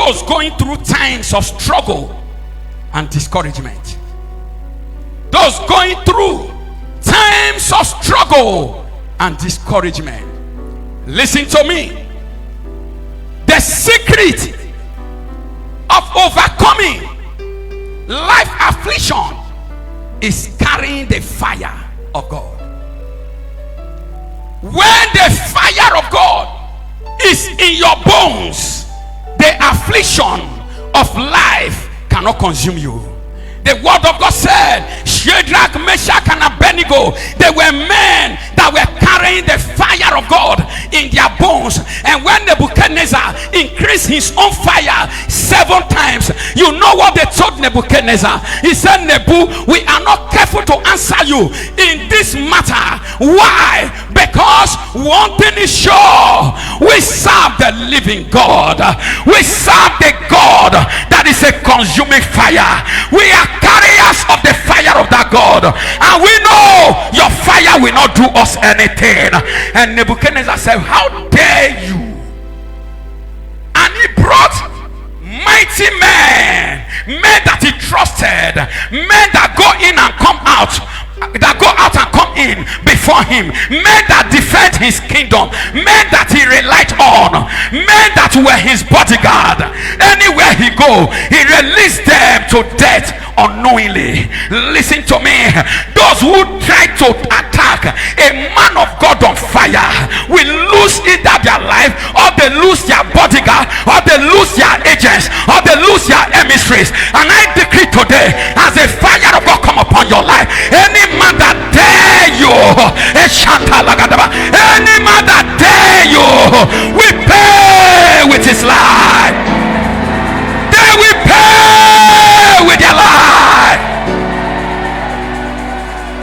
those going through times of struggle and discouragement. Those going through times of struggle and discouragement. Listen to me. The secret of overcoming life affliction is carrying the fire of God. When the fire of God is in your bones, the affliction of life cannot consume you. The word of God said, Shadrach, Meshach, and Abednego, they were men that were carrying the fire of God in their bones. And when Nebuchadnezzar increased his own fire 7 times, you know what they told Nebuchadnezzar? He said, Nebu, we are not careful to answer you in this matter. Why? Because one thing is sure, we serve the living God. We serve the God that is a consuming fire. We are carriers of the fire of that God, and we know your fire will not do us anything. And Nebuchadnezzar said, how dare you? And he brought mighty men that he trusted, men that go in and come out, that go out and come in before him, men that defend his kingdom, men that he relied on, men that were his bodyguard. Anywhere he go, he released them to death unknowingly. Listen to me. Those who try to attack a man of God on fire will lose either their life, or they lose their bodyguard, or they lose their agents, or they lose their emissaries. And I decree today, as a fire of God come upon your life, any man that dare you, any man that dare you, we pay with his life. They will pay with their life.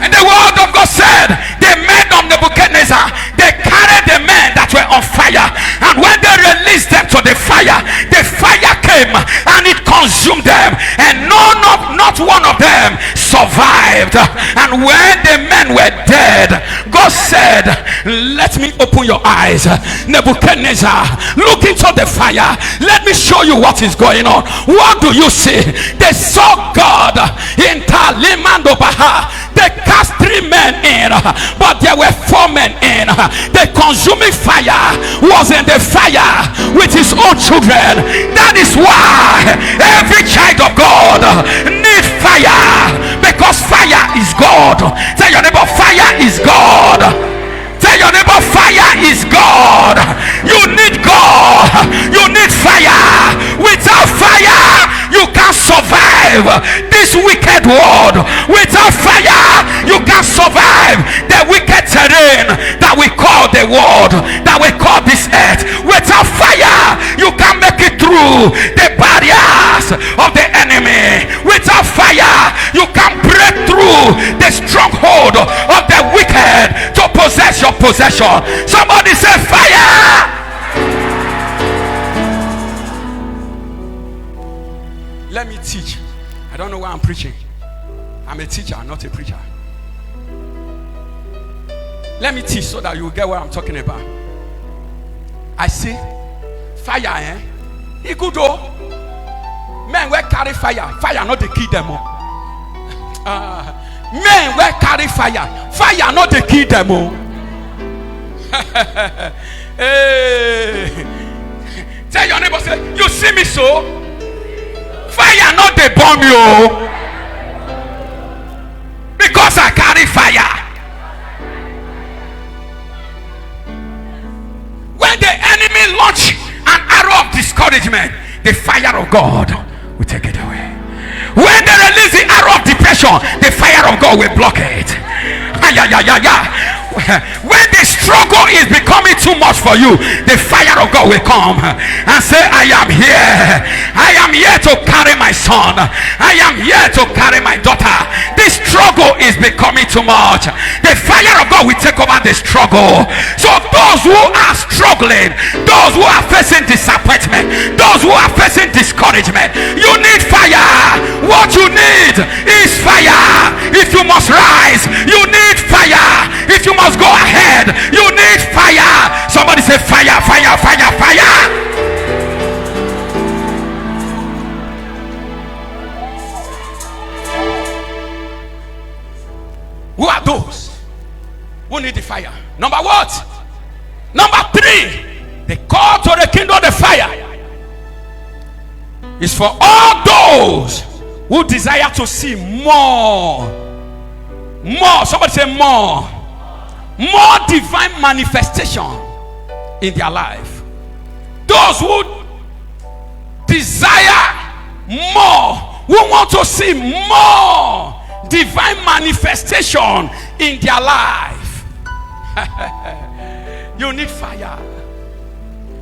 And the word of God said, the men of Nebuchadnezzar, they carried the men that were on fire, and when they released them to the fire came and it consumed them, and not one of them survived. And when the men were dead, God said, let me open your eyes, Nebuchadnezzar, look into the fire, let me show you what is going on. What do you see? They saw God in Talimando Baha. They cast 3 men in, but there were 4 men in. The consuming fire was in the fire with his own children. That is why every child of God needs fire, because fire is God. Tell your neighbor, fire is God. Tell your neighbor, fire is God. You need God. You need fire. Without fire, you can't survive this wicked world. Without fire, you can't survive the wicked terrain that we call the world, that we call this earth. Without fire, you can't make it through the barriers of the enemy. Without fire, you can't break through the stronghold of the wicked to possess your possession. Somebody say fire. Let me teach. I don't know why I'm preaching. I'm a teacher, not a preacher. Let me teach so that you will get what I'm talking about. I see fire, It could do. Men will carry fire. Fire not the kill them. Men will carry fire. Fire not the kill them. Hey. Tell your neighbor, say, you see me so? Fire not the bomb you. Because I carry fire. When the enemy launch an arrow of discouragement, the fire of God will take it away. When they release the arrow of depression, the fire of God will block it. When the struggle is becoming too much for you, the fire of God will come and say, I am here. I am here to carry my son. I am here to carry my daughter. This struggle is becoming too much. The fire of God will take over the struggle. So those who are struggling, those who are facing disappointment, those who are facing discouragement, you need fire. What you need is fire. If you must rise, you need fire. If you must go ahead, you need fire. Somebody say fire, fire, fire, fire. need the fire. Number what? Number 3, the call to the kingdom of the fire is for all those who desire to see more. Somebody say more. More divine manifestation in their life. Those who desire more, who want to see more divine manifestation in their life. You need fire.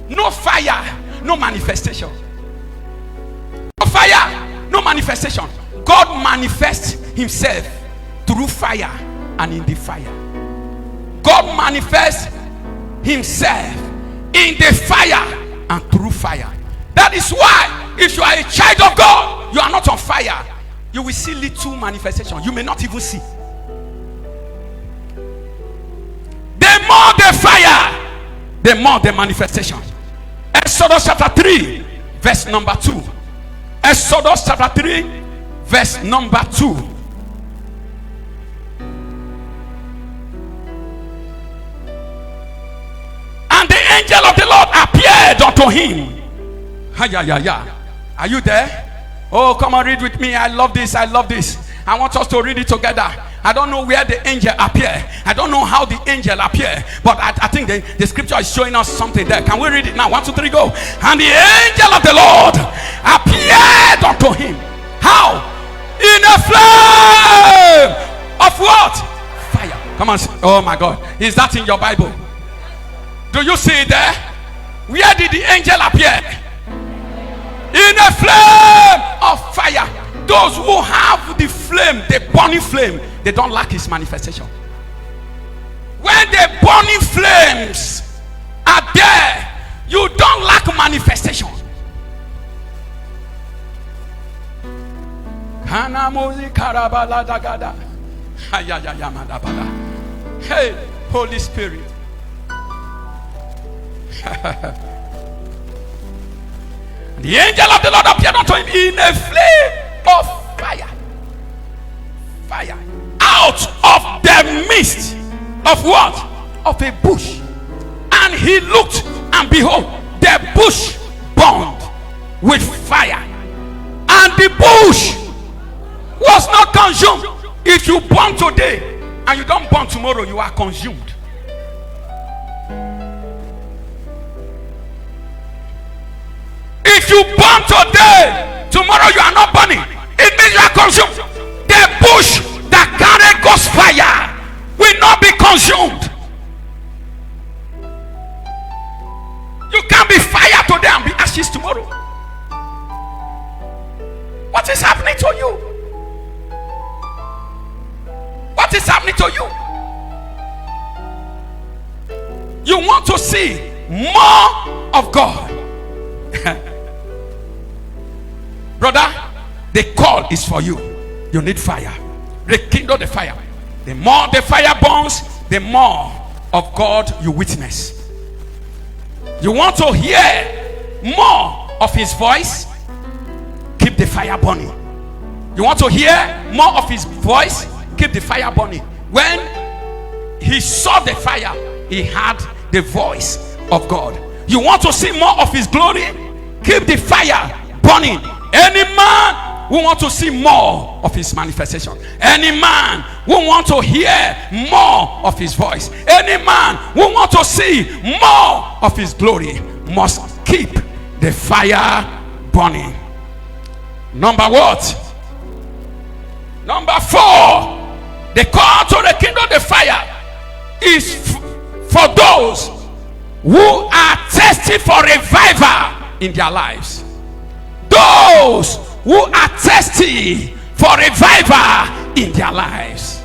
No fire, no manifestation. No fire, no manifestation. God manifests himself through fire and in the fire. God manifests himself in the fire and through fire. That is why if you are a child of God, you are not on fire, you will see little manifestation. You may not even see. The more the fire, the more the manifestation. Exodus chapter 3 verse number 2. Exodus chapter 3 verse number 2. And the angel of the Lord appeared unto him. Are you there? Oh, come on, read with me. I love this. I love this. I want us to read it together. I don't know where the angel appeared. I don't know how the angel appeared, but I think the scripture is showing us something there. Can we read it now? 1, 2, 3, go. And the angel of the Lord appeared unto him. How? In a flame of what? Fire. Come on. Oh my God. Is that in your Bible? Do you see it there? Where did the angel appear? In a flame of fire. Those who have the flame, the burning flame, they don't lack his manifestation. When the burning flames are there, you don't lack manifestation. Hey, Holy Spirit. The angel of the Lord appeared unto him in a flame of fire. Fire. Out of the midst of what? Of a bush. And he looked, and behold, the bush burned with fire. And the bush was not consumed. If you burn today and you don't burn tomorrow, you are consumed. If you burn today, tomorrow you are not burning. It means you are consumed. The bush that carries God's fire will not be consumed. You can't be fire today and be ashes tomorrow. What is happening to you? What is happening to you? You want to see more of God. Brother, the call is for you. You need fire. Rekindle the fire. The more the fire burns, the more of God you witness. You want to hear more of his voice? Keep the fire burning. You want to hear more of his voice? Keep the fire burning. When he saw the fire, he had the voice of God. You want to see more of his glory? Keep the fire burning. Any man who wants to see more of his manifestation, any man who wants to hear more of his voice, any man who wants to see more of his glory must keep the fire burning. Number what? Number 4. The call to the kingdom of the fire is for those who are thirsty for revival in their lives. Those who are thirsty for revival in their lives.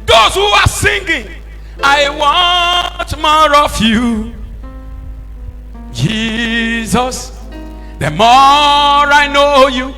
Those who are singing, I want more of you, Jesus. The more I know you,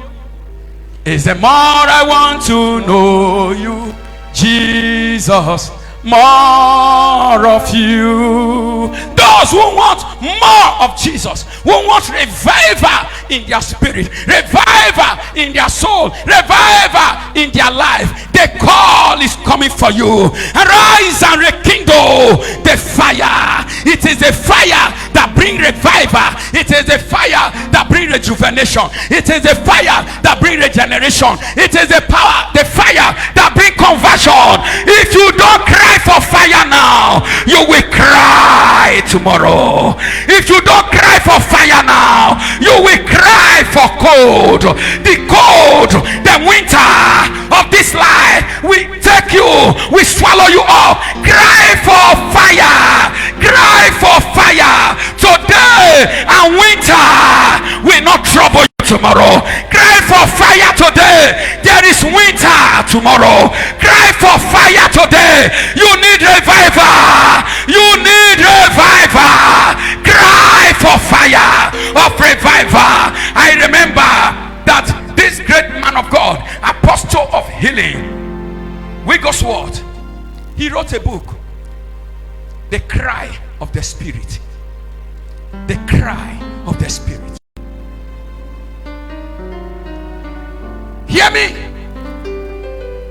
is the more I want to know you, Jesus. More of you. Those who want more of Jesus, who wants revival in their spirit, revival in their soul, revival in their life, the call is coming for you. Arise and rekindle the fire. It is a fire that brings revival. It is a fire that brings rejuvenation. It is a fire that brings regeneration. It is the power, the fire that brings conversion. If you don't cry for fire now, you will cry tomorrow. If you don't cry for fire now, you will cry for cold. The cold, the winter of this life will take you, will swallow you up. Cry for fire. Cry for fire today, and winter will not trouble you tomorrow. Cry for fire today. There is winter tomorrow. Cry for fire today. You need revival. You need revival. Cry for fire of revival. I remember that this great man of God, apostle of healing, Wigglesworth, he wrote a book, The Cry of the Spirit. The Cry of the Spirit. Hear me.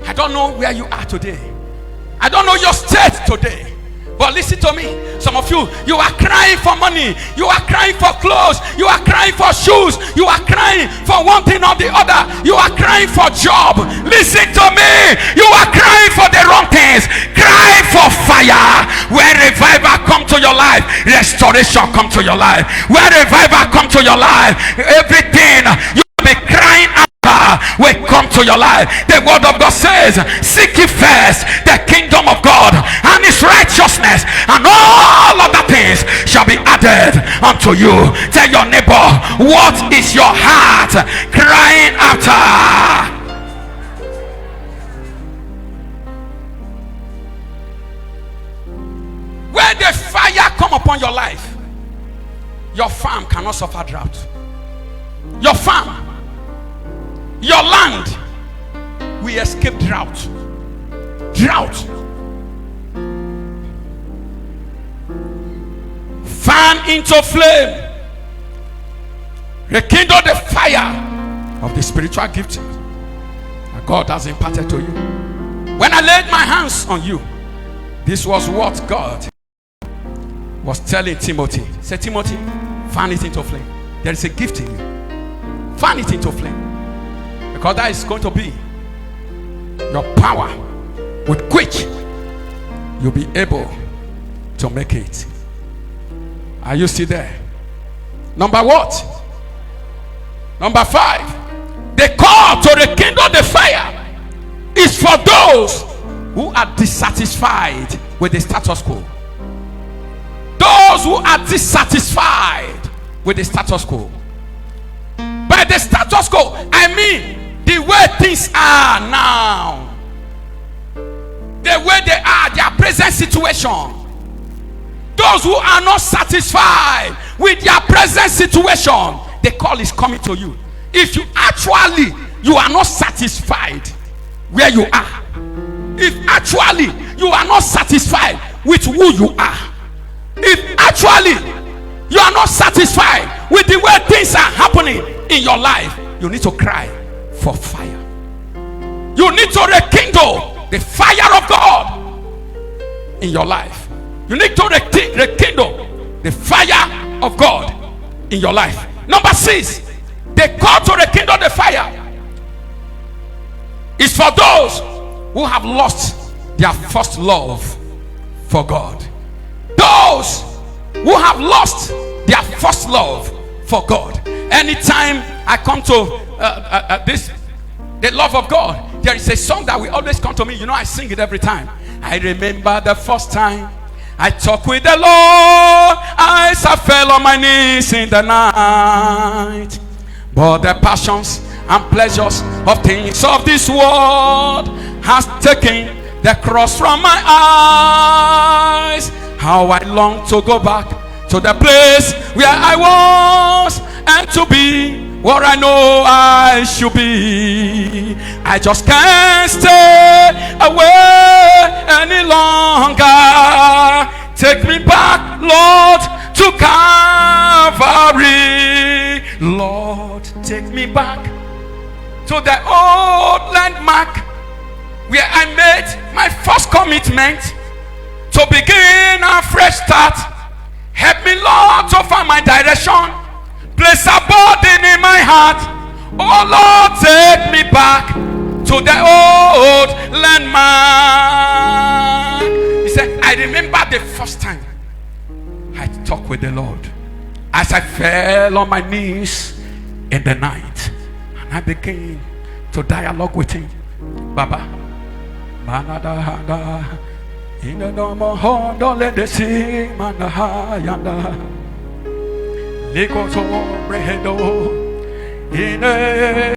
I don't know where you are today. I don't know your state today. But listen to me. Some of you, you are crying for money. You are crying for clothes. You are crying for shoes. You are crying for one thing or the other. You are crying for job. Listen to me. You are crying for the wrong things. Cry for fire. Where revival come to your life, restoration come to your life. Where revival come to your life, everything you will be crying out will come to your life. The word of God says, seek ye first the kingdom of God and his righteousness, and all other things shall be added unto you. Tell your neighbor, what is your heart crying after? When the fire come upon your life, your farm cannot suffer drought. Your farm, your land will escape drought. Drought. Fan into flame. Rekindle the fire of the spiritual gift that God has imparted to you. When I laid my hands on you, this was what God was telling Timothy. Say, Timothy, fan it into flame. There is a gift in you. Fan it into flame. Because that is going to be your power with which you'll be able to make it. Are you still there? Number what? Number 5. The call to rekindle the fire is for those who are dissatisfied with the status quo. Those who are dissatisfied with the status quo. By the status quo, I mean the way things are now, the way they are, their present situation. Those who are not satisfied with their present situation, the call is coming to you. If you are not satisfied where you are, if actually you are not satisfied with who you are, if actually you are not satisfied with the way things are happening in your life, you need to cry for fire. You need to rekindle the fire of God in your life. You need to rekindle the fire of God in your life. Number 6, the call to rekindle the fire is for those who have lost their first love for God. Those who have lost their first love for God. Anytime I come to the love of God, there is a song that will always come to me. You know, I sing it every time. I remember the first time I talked with the Lord, I fell on my knees in the night. But the passions and pleasures of things of this world has taken the cross from my eyes. How I long to go back to the place where I was, and to be where I know I should be. I just can't stay away any longer. Take me back, Lord, to me back to the old landmark where I made my first commitment to begin a fresh start. Help me, Lord, to find my direction. Place a burden in my heart. Oh Lord, take me back to the old landmark. He said, I remember the first time I talked with the Lord as I fell on my knees in the night and I began to dialogue with him. Baba, in the name of God, don't let the sea manahayanda. Likoso brehedo in